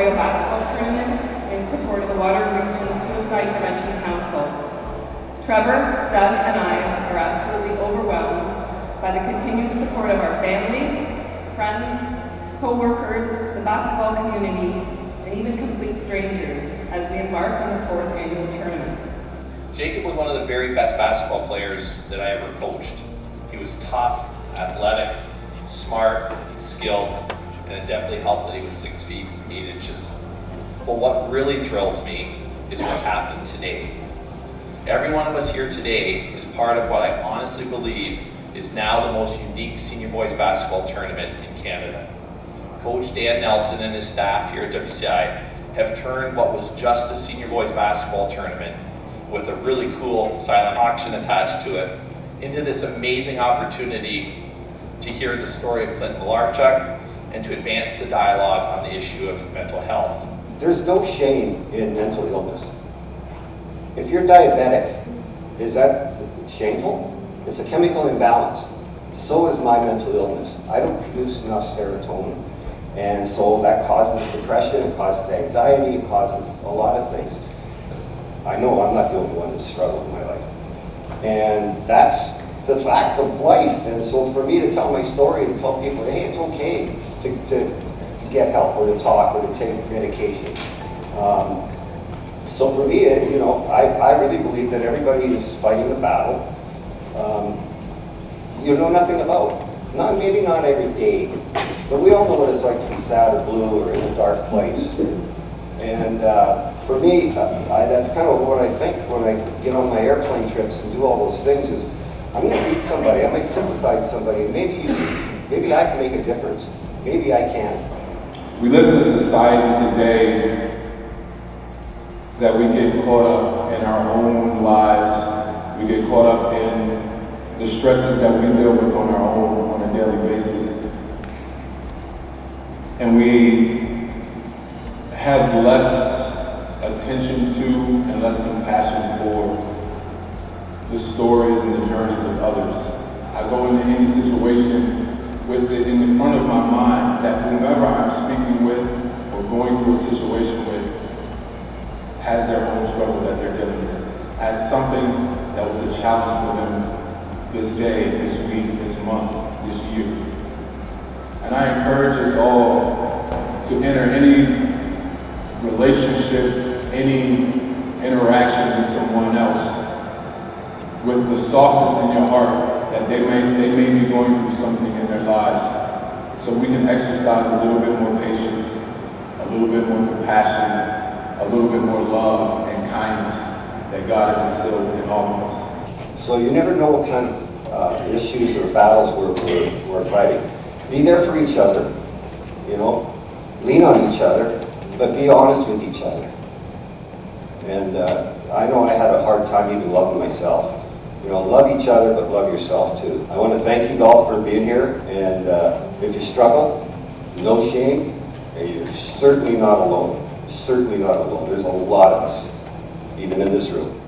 Memorial Basketball Tournament in support of the Waterloo Region Suicide Prevention Council. Trevor, Doug, and I are absolutely overwhelmed by the continued support of our family, friends, co-workers, the basketball community, and even complete strangers as we embark on the 4th annual tournament. Jacob was one of the very best basketball players that I ever coached. He was tough, athletic, smart, skilled, and it definitely helped that he was 6 feet 8 inches. But what really thrills me is what's happening today. Every one of us here today is part of what I honestly believe is now the most unique senior boys basketball tournament in Canada. Coach Dan Nelson and his staff here at WCI have turned what was just a senior boys basketball tournament with a really cool silent auction attached to it into this amazing opportunity to hear the story of Clinton Malarchuk and to advance the dialogue on the issue of mental health. There's no shame in mental illness. If you're diabetic, is that shameful? It's a chemical imbalance. So is my mental illness. I don't produce enough serotonin. And so that causes depression, it causes anxiety, it causes a lot of things. I know I'm not the only one that's struggled in my life. And that's the fact of life. And so for me to tell my story and tell people, hey, it's okay to get help or to talk or to take medication. So for me, I really believe that everybody who's fighting the battle, you know nothing about. Maybe not every day, but we all know what it's like to be sad or blue or in a dark place. And for me, that's kind of what I think when I get on my airplane trips and do all those things is, I'm going to meet somebody, I might sympathize with somebody, maybe I can make a difference. Maybe I can. We live in a society today that we get caught up in our own lives. We get caught up in the stresses that we deal with on our own on a daily basis. And we have less attention to and less compassion for the stories and the journeys of others. I go into any situation with it in the front of my mind that whomever I'm speaking with or going through a situation with has their own struggle that they're dealing with, has something that was a challenge for them this day, this week, this month, this year. And I encourage us all to enter any relationship, any interaction with someone else with the softness in your heart that they may be going through something in their lives, so we can exercise a little bit more patience, a little bit more compassion, a little bit more love and kindness that God has instilled in all of us. So you never know what kind of issues or battles we're fighting. Be there for each other, lean on each other, but be honest with each other. And I know I had a hard time even loving myself. Love each other, but love yourself too. I want to thank you all for being here, and if you struggle, no shame, and you're certainly not alone. Certainly not alone. There's a lot of us, even in this room.